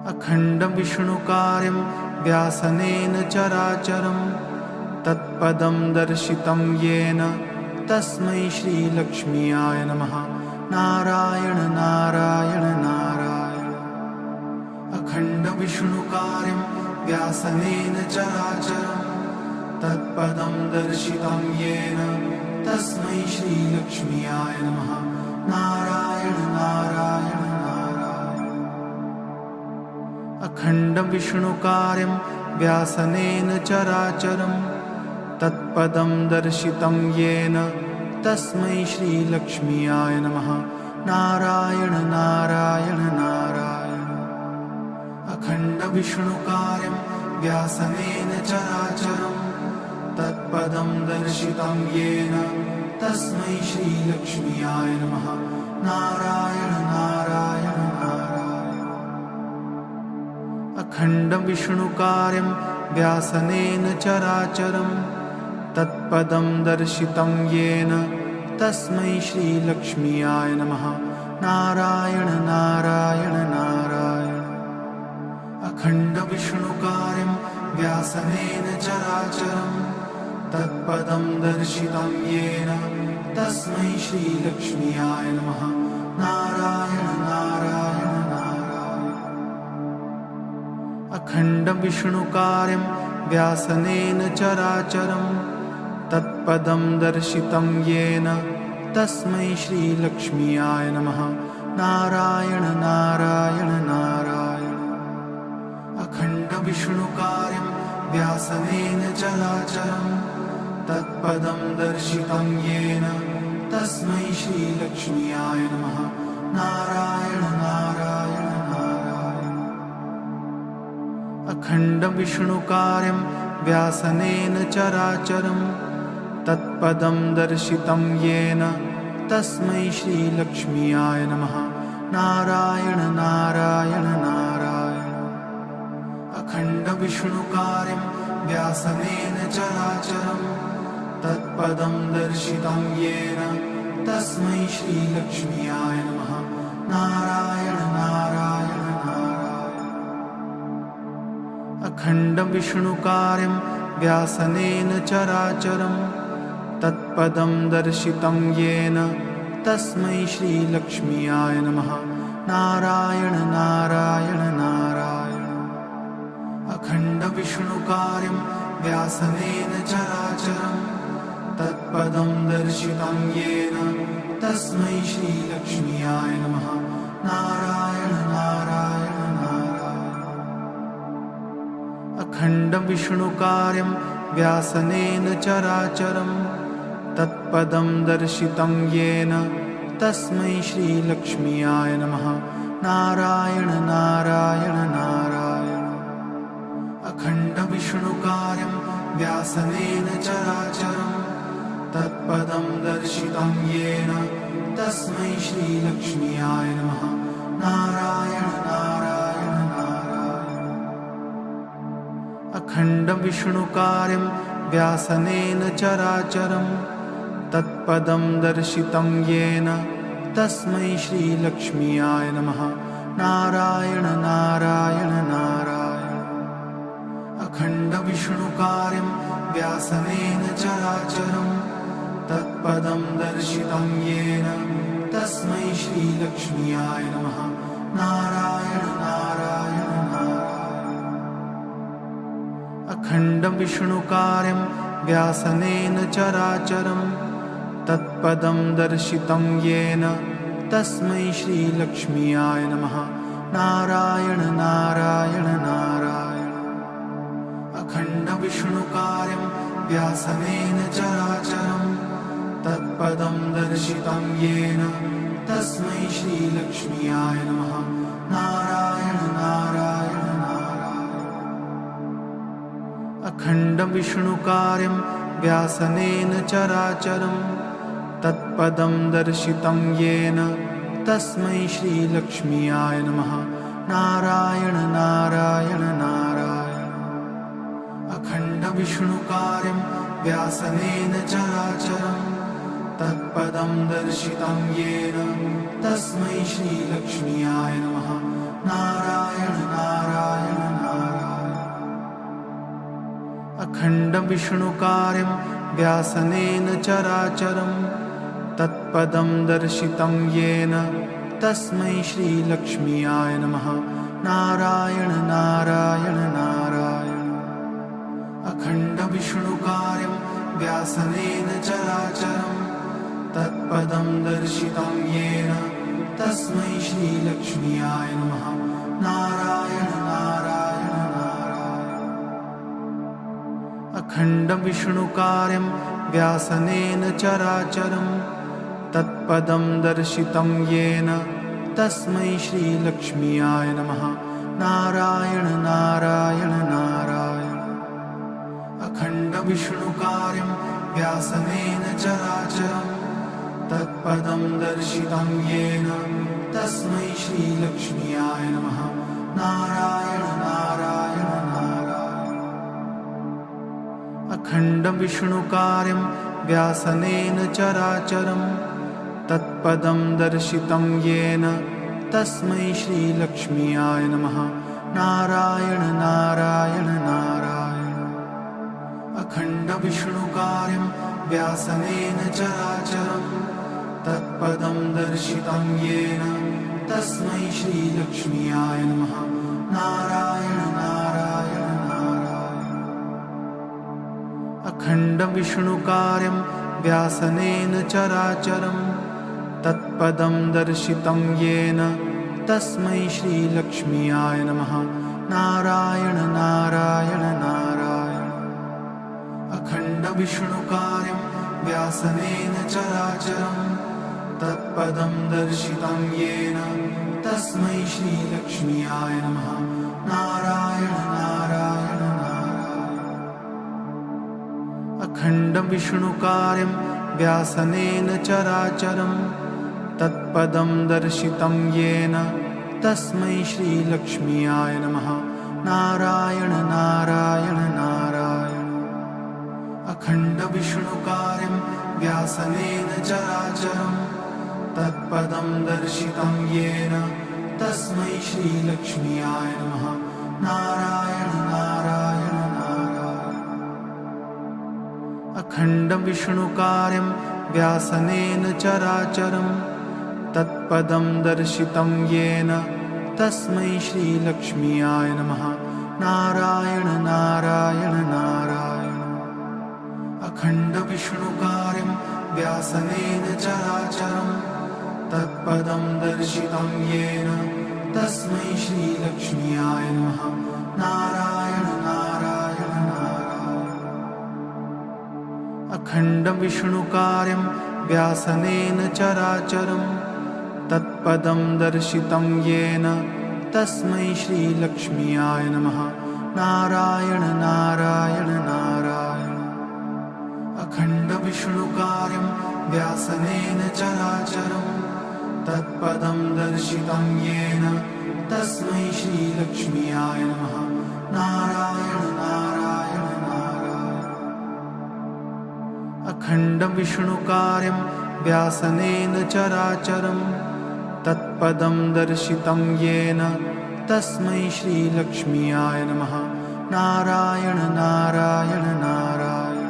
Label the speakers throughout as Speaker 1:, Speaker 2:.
Speaker 1: अखण्डविष्णुकार्यं व्यासनेन चराचरं तत्पदं दर्शितं येन तस्मै श्रीलक्ष्म्याय नमः। नारायण नारायण नारायण। अखण्डविष्णुकार्यं व्यासनेन चराचरं तत्पदं दर्शितं येन तस्मै श्रीलक्ष्म्याय नमः। नारायण नारायण नारायण। अखण्डविष्णुकार्यं व्यासनेन चराचरं तत्पदं दर्शितं येन तस्मै श्रीलक्ष्म्याय नमः। नारायण नारायण नारायण। अखण्डविष्णुकार्यं व्यासनेन चराचरं तत्पदं दर्शितं येन तस्मै श्रीलक्ष्म्याय नमः। नारायण नारायण नारायण। अखण्डविष्णुकार्यं व्यासनेन चराचरं तत्पदं दर्शितं येन तस्मै श्रीलक्ष्म्याय नमः। नारायण नारायण नारायण। अखण्डविष्णुकार्यं व्यासनेन चराचरं तत्पदं दर्शितं येन तस्मै श्रीलक्ष्म्याय नमः। नारायण नारायण नारायण। अखण्डविष्णुकार्यं व्यासनेन चराचरं तत्पदं दर्शितं येन तस्मै श्रीलक्ष्म्याय नमः। नारायण नारायण नारायण। अखण्डविष्णुकार्यं व्यासनेन चराचरं तत्पदं दर्शितं येन तस्मै श्रीलक्ष्म्याय नमः। नारायण नारायण नारायण। अखण्डविष्णुकार्यं व्यासनेन चराचरं तत्पदं दर्शितं येन तस्मै श्रीलक्ष्म्याय नमः। नारायण नारायण नारायण। अखण्डविष्णुकार्यं व्यासनेन चराचरं तत्पदं दर्शितं येन तस्मै श्रीलक्ष्म्याय नमः। नारायण नारायण नारायण। अखण्डविष्णुकार्यं व्यासनेन चराचरं तत्पदं दर्शितं येन तस्मै श्रीलक्ष्म्याय नमः। नारायण नारायण नारायण। अखण्डविष्णुकार्यं व्यासनेन चराचरं तत्पदं दर्शितं येन तस्मै श्रीलक्ष्म्याय नमः। नारायण नारायण नारायण। अखण्डविष्णुकार्यं व्यासनेन चराचरं तत्पदं दर्शितं येन तस्मै श्रीलक्ष्म्याय नमः। नारायण नारायण नारायण। अखण्डविष्णुकार्यं व्यासनेन चराचरं तत्पदं दर्शितं येन तस्मै श्रीलक्ष्म्याय नमः। नारायण नारायण नारायण। अखण्डविष्णुकार्यं व्यासनेन चराचरं तत्पदं दर्शितं येन तस्मै श्रीलक्ष्म्याय नमः। नारायण नारायण नारायण। अखण्डविष्णुकार्यं व्यासनेन चराचरं तत्पदं दर्शितं येन तस्मै श्रीलक्ष्म्याय नमः। नारायण नारायण नारायण। अखण्डविष्णुकार्यं व्यासनेन चराचरं तत्पदं दर्शितं येन तस्मै श्रीलक्ष्म्याय नमः। नारायण नारायण नारायण। अखण्डविष्णुकार्यं व्यासनेन चराचरं तत्पदं दर्शितं येन तस्मै श्रीलक्ष्म्याय नमः। नारायण नारायण नारायण। अखण्डविष्णुकार्यं व्यासनेन चराचरं तत्पदं दर्शितं येन तस्मै श्रीलक्ष्म्याय नमः। नारायण नारायण नारायण। अखण्डविष्णुकार्यं व्यासनेन चराचरं तत्पदं दर्शितं येन तस्मै श्रीलक्ष्म्याय नमः। नारायण नारायण। अखण्डविष्णुकार्यं व्यासनेन चराचरं तत्पदं दर्शितं येन तस्मै श्रीलक्ष्म्याय नमः। नारायण नारायण नारायण। अखण्डविष्णुकार्यं व्यासनेन चराचरं तत्पदं दर्शितं येन तस्मै श्रीलक्ष्म्याय नमः। नारायण नारायण नारायण। अखण्डविष्णुकार्यं व्यासनेन चराचरं तत्पदं दर्शितं येन तस्मै श्रीलक्ष्म्याय नमः। नारायण नारायण नारायण। अखण्डविष्णुकार्यं व्यासनेन चराचरं तत्पदं दर्शितं येन तस्मै श्रीलक्ष्म्याय नमः। नारायण नारायण नारायण। अखण्डविष्णुकार्यं व्यासनेन चराचरं तत्पदं दर्शितं येन तस्मै श्रीलक्ष्म्याय नमः। नारायण नारायण नारायण। अखण्डविष्णुकार्यं व्यासनेन चराचरं तत्पदं दर्शितं येन तस्मै श्रीलक्ष्म्याय नमः। नारायण नारायण नारायण। अखण्डविष्णुकार्यं व्यासनेन चराचरं तत्पदं दर्शितं येन तस्मै श्रीलक्ष्म्याय नमः। नारायण नारायण नारायण। अखण्डविष्णुकार्यं व्यासनेन चराचरं तत्पदं दर्शितं येन तस्मै श्रीलक्ष्म्याय नमः। नारायण नारायण नारायण। अखण्डविष्णुकार्यं व्यासनेन चराचरं तत्पदं दर्शितं येन तस्मै श्रीलक्ष्म्याय नमः। नारायण नारायण नारायण। अखण्डविष्णुकार्यं व्यासनेन चराचरं तत्पदं दर्शितं येन तस्मै श्रीलक्ष्म्याय नमः। नारायण नारायण नारायण। अखण्डविष्णुकार्यं व्यासनेन चराचरं तत्पदं दर्शितं येन तस्मै श्रीलक्ष्म्याय नमः। नारायण नारायण नारायण। अखण्डविष्णुकार्यं व्यासनेन चराचरं तत्पदं दर्शितं येन तस्मै श्रीलक्ष्म्याय नमः। नारायण नारायण नारायण। अखण्डविष्णुकार्यं व्यासनेन चराचरं तत्पदं दर्शितं येन तस्मै श्रीलक्ष्म्याय नमः। नारायण नारायण नारायण। अखण्डविष्णुकार्यं व्यासनेन चराचरं तत्पदं दर्शितं येन तस्मै श्रीलक्ष्म्याय नमः। नारायण नारायण नारायण। अखण्डविष्णुकार्यं व्यासनेन चराचरं तत्पदं दर्शितं येन तस्मै श्रीलक्ष्म्याय नमः। नारायण नारायण नारायण।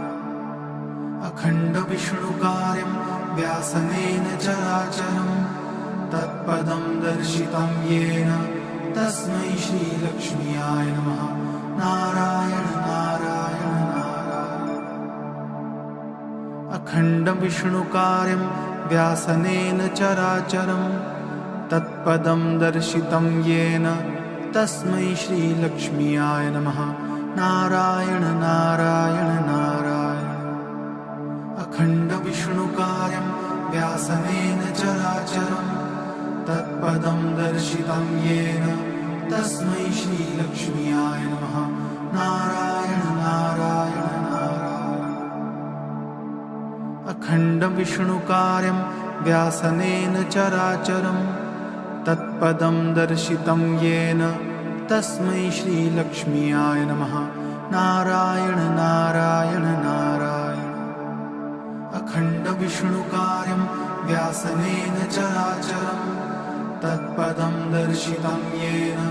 Speaker 1: अखण्डविष्णुकार्यं व्यासनेन चराचरं तत्पदं दर्शितं येन तस्मै श्रीलक्ष्म्याय नमः। नारायण नारायण नारायण। अखण्डविष्णुकार्यं व्यासनेन चराचरं तत्पदं दर्शितं येन तस्मै श्रीलक्ष्म्याय नमः। नारायण नारायण नारायण। अखण्डविष्णुकार्यं व्यासनेन चराचरं तत्पदं दर्शितं येन तस्मै श्रीलक्ष्म्याय नमः। नारायण नारायण नारायण। अखण्डविष्णुकार्यं व्यासनेन चराचरं तत्पदं दर्शितं येन तस्मै श्रीलक्ष्म्याय नमः। नारायण नारायण नारायण। अखण्डविष्णुकार्यं व्यासनेन चराचरं तत्पदं दर्शितं येन